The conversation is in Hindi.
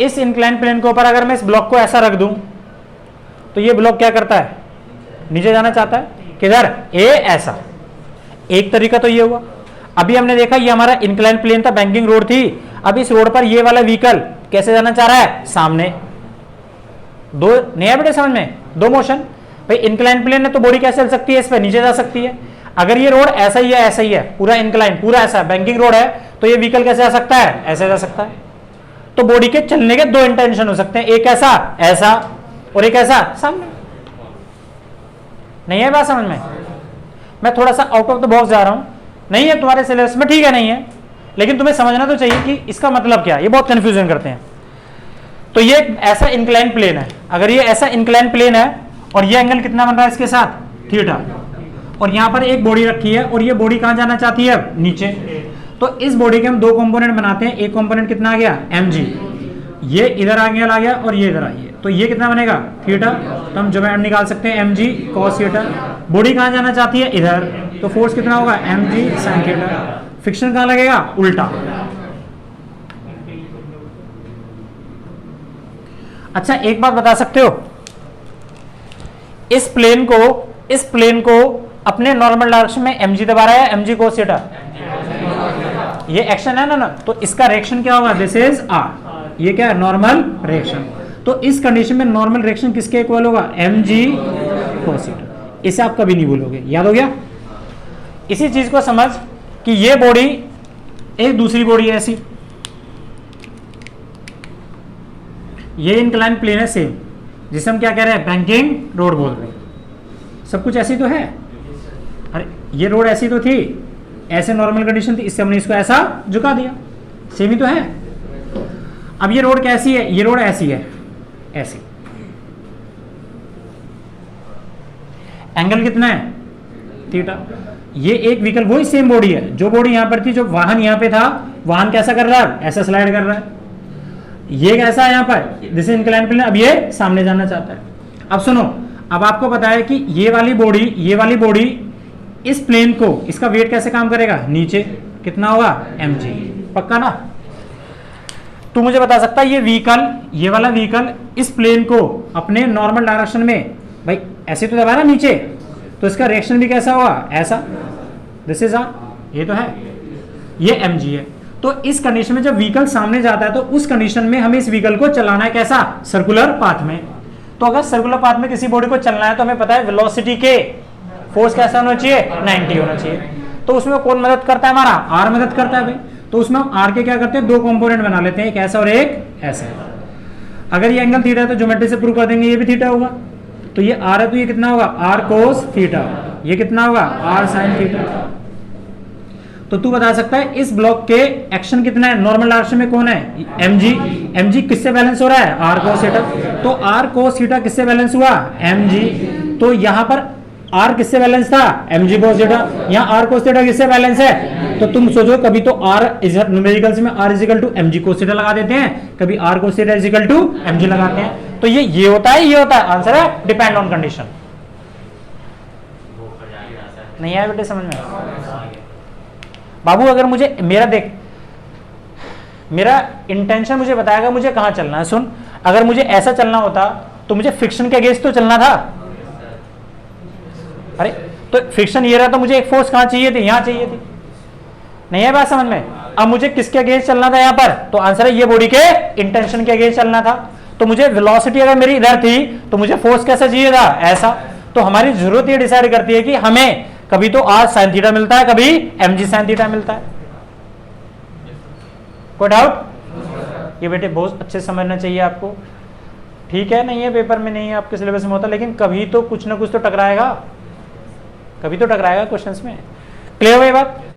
इस इंक्लाइन प्लेन के ऊपर अगर मैं इस ब्लॉक को ऐसा रख दूं तो ये ब्लॉक क्या करता है, नीचे जाना चाहता है, किधर, ए ऐसा। एक तरीका तो ये हुआ। अभी हमने देखा ये हमारा इंक्लाइन प्लेन था, बैंकिंग रोड थी। अब इस रोड पर ये वाला व्हीकल कैसे जाना चाह रहा है, सामने। दो नहीं है बेटे समझ में, दो मोशन। भाई इंक्लाइन प्लेन है तो बॉडी कैसे चल सकती है, इस पर नीचे जा सकती है। अगर ये रोड ऐसा ही है, ऐसा ही है, पूरा इंक्लाइन, पूरा ऐसा बैंकिंग रोड है, तो ये व्हीकल कैसे जा सकता है, ऐसे जा सकता है। तो बॉडी के चलने के दो इंटेंशन हो सकते हैं, एक ऐसा ऐसा और एक ऐसा सामने। नहीं है बात समझ में? मैं थोड़ा सा आउट ऑफ द बॉक्स जा रहा हूं, नहीं है तुम्हारे सिलेबस में, ठीक है नहीं है, लेकिन तुम्हें समझना तो चाहिए कि इसका मतलब क्या है। ये बहुत कंफ्यूजन करते हैं। तो ये ऐसा इंक्लाइन प्लेन है, अगर ये ऐसा इंक्लाइन प्लेन है और ये एंगल कितना बन रहा है इसके साथ, थीटा, और यहां पर एक बॉडी रखी है और ये बॉडी कहां जाना चाहती है, नीचे। तो इस बॉडी के हम दो कंपोनेंट बनाते हैं। एक कंपोनेंट कितना आ गया, mg, ये इधर आ गया और ये इधर आ गया, तो ये कितना बनेगा, थीटा। तो हम जो निकाल सकते हैं mg cos थीटा। बॉडी कहां जाना चाहती है, इधर, तो फोर्स कितना होगा, mg sin थीटा। फ्रिक्शन कहां लगेगा, उल्टा। अच्छा एक बात बता सकते हो, इस प्लेन को अपने नॉर्मल डायरेक्शन में mg दबा रहा है, mg cos थीटा, ये एक्शन है ना, तो इसका रिएक्शन क्या होगा, दिस इज r, ये क्या है, नॉर्मल रिएक्शन। तो इस कंडीशन में नॉर्मल रिएक्शन किसके इक्वल होगा, mg cos थीटा। इसे आप कभी नहीं भूलोगे, याद हो गया। इसी चीज को समझ कि ये बॉडी एक दूसरी बॉडी है ऐसी, ये इंक्लाइन प्लेन है सेम, जिसे हम क्या कह रहे हैं, बैंकिंग रोड बोल रहे हैं। सब कुछ ऐसी तो है, अरे ये रोड ऐसी तो थी, ऐसे नॉर्मल कंडीशन थी, इससे हमने इसको ऐसा झुका दिया, सेम ही तो है। अब ये रोड कैसी है, ये रोड ऐसी है, ऐसी। एंगल कितना है, थीटा। ये एक व्हीकल वही सेम बॉडी है, जो बॉडी यहां पर थी, जो वाहन यहां पे था, वाहन कैसा कर रहा है, ऐसा स्लाइड कर रहा है। ये कैसा है यहां पर, दिस इज इंक्लाइन प्लेन, अब ये सामने जाना चाहता है। अब सुनो, अब आपको पता है कि ये वाली बॉडी इस प्लेन को, इसका वेट कैसे काम करेगा, नीचे, कितना होगा, mg, पक्का ना। तू मुझे बता सकता है ये वाला व्हीकल इस प्लेन को अपने नॉर्मल डायरेक्शन में, भाई ऐसे तो दबा रहा नीचे, तो इसका रिएक्शन भी कैसा होगा, ऐसा, दिस इज r, ये तो है, ये mg है। तो इस कंडीशन में जब व्हीकल सामने जाता है तो उस कंडीशन में हमें इस व्हीकल को चलाना है कैसा, सर्कुलर पाथ में। तो अगर सर्कुलर पाथ में किसी बॉडी को चलना है तो हमें पता है वेलोसिटी के फोर्स कैसा होना चाहिए, 90 होना चाहिए। तो उसमें कौन मदद करता है, हमारा r मदद करता है भाई। तो उसमें हम r के क्या करते हैं, दो कंपोनेंट बना लेते हैं, एक ऐसा और एक ऐसा। अगर ये एंगल थीटा है तो ज्योमेट्री से प्रूव कर देंगे ये भी थीटा होगा। तो ये r है तो ये कितना होगा, r cos थीटा, ये कितना होगा, r sin थीटा। तो तू बता सकता है इस ब्लॉक के एक्शन कितना है, नॉर्मल डायरेक्शन में कौन है, mg किससे बैलेंस हो रहा है, r cos थीटा। तो r cos थीटा किससे बैलेंस हुआ, mg। तो यहां पर r किससे बैलेंस था, mg cos थीटा, यहाँ r cos थीटा किससे बैलेंस है। तो तुम सोचो, कभी तो r न्यूमेरिकल्स में r is equal to mg cos theta लगा देते हैं, कभी r cos theta is equal to mg लगाते हैं। तो ये होता है, ये होता है, आंसर है डिपेंड ऑन कंडीशन। नहीं आया बेटे समझ में बाबू। अगर मुझे मेरा इंटेंशन मुझे बताएगा मुझे कहां चलना है। सुन, अगर मुझे ऐसा चलना होता तो मुझे फ्रिक्शन के अगेंस्ट तो चलना था। अरे तो फ्रिक्शन ये रहा तो मुझे एक फोर्स कहां चाहिए थी, यहां चाहिए थी। नहीं है बात समझ में। अब मुझे किसके अगेंस्ट चलना था यहां पर, तो आंसर है ये बॉडी के इंटेंशन के अगेंस्ट चलना था। तो मुझे वेलोसिटी अगर मेरी इधर थी तो मुझे फोर्स कैसा चाहिए था, ऐसा। तो हमारी जरूरत ये डिसाइड करती है कि हमें कभी तो r sin थीटा मिलता है, कभी mg sin थीटा मिलता है। कोई डाउट? ये बेटे बहुत अच्छे समझना चाहिए आपको, ठीक है। नहीं है पेपर में, नहीं है आपके सिलेबस में होता, लेकिन कभी तो कुछ ना कुछ तो टकराएगा, कभी तो टकराएगा क्वेश्चंस में। क्लियर हुई बात?